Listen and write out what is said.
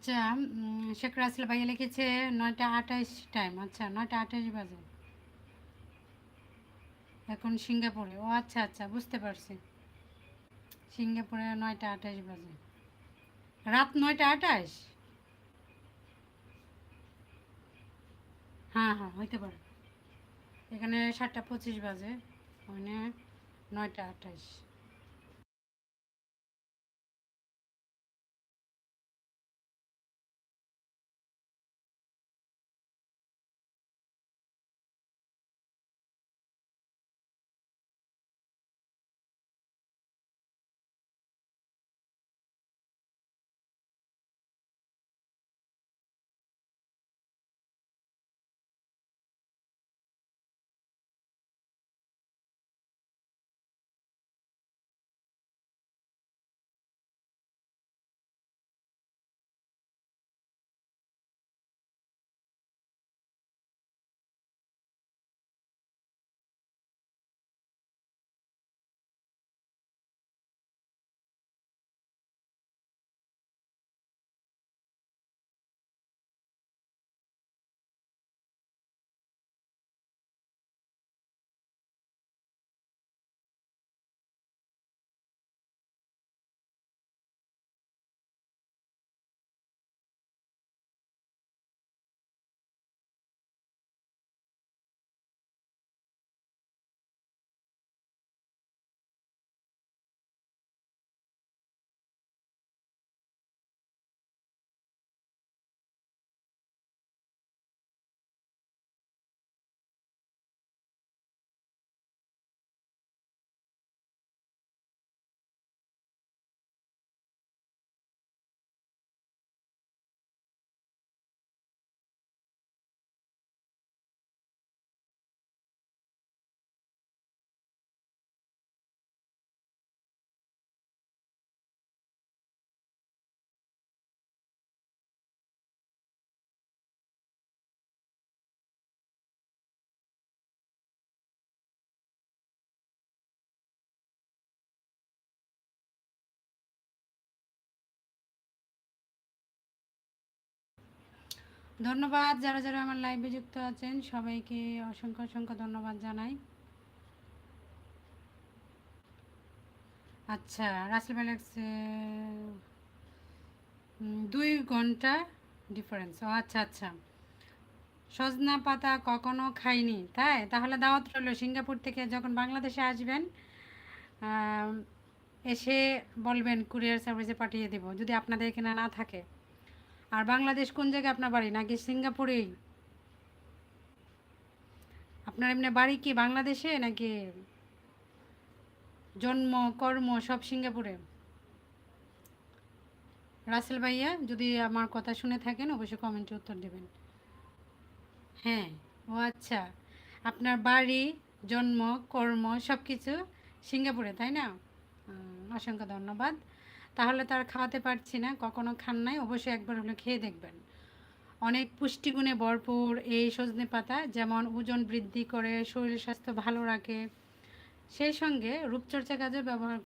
আচ্ছা, শেখ রাসেল ভাইয়া লিখেছে 9টা 28 টাইম। আচ্ছা, 9টা 28 বাজে এখন সিঙ্গাপুরে। ও আচ্ছা আচ্ছা, বুঝতে পারছি। সিঙ্গাপুরে 9টা 28 বাজে, রাত 9টা 28। হ্যাঁ হ্যাঁ, হইতে পারে। এখানে 7টা 25 বাজে, মানে 9টা 28। ধন্যবাদ যারা যারা আমার লাইভে যুক্ত আছেন, সবাইকে অসংখ্য অসংখ্য ধন্যবাদ জানাই। আচ্ছা, রাসেল ভাই লাগছে 2 ঘন্টা ডিফারেন্স। ও আচ্ছা আচ্ছা, সজনা পাতা কখনো খাইনি, তাই তাহলে দাওয়াত রইল। সিঙ্গাপুর থেকে যখন বাংলাদেশে আসবেন, আম, এসে বলবেন কুরিয়ার সার্ভিসে পাঠিয়ে দেব, যদি আপনাদের এখানে না থাকে। আর বাংলাদেশ কোন জায়গায় আপনার বাড়ি, নাকি সিঙ্গাপুরেই? আপনার এমনি বাড়ি কি বাংলাদেশে, নাকি জন্ম কর্ম সব সিঙ্গাপুরে? রাসেল ভাইয়া, যদি আমার কথা শুনে থাকেন অবশ্যই কমেন্টে উত্তর দেবেন। হ্যাঁ। ও আচ্ছা, আপনার বাড়ি, জন্ম, কর্ম সব কিছু সিঙ্গাপুরে, তাই না? অসংখ্য ধন্যবাদ। তাহলে তো আর খাওয়াতে পারছি না, কখনো খান নাই, অবশ্যই একবার হলে খেয়ে দেখবেন। অনেক পুষ্টিগুণে ভরপুর এই সজনে পাতা, যেমন ওজন বৃদ্ধি করে, শরীর স্বাস্থ্য ভালো রাখে, সেই সঙ্গে রূপচর্চা কাজে ব্যবহার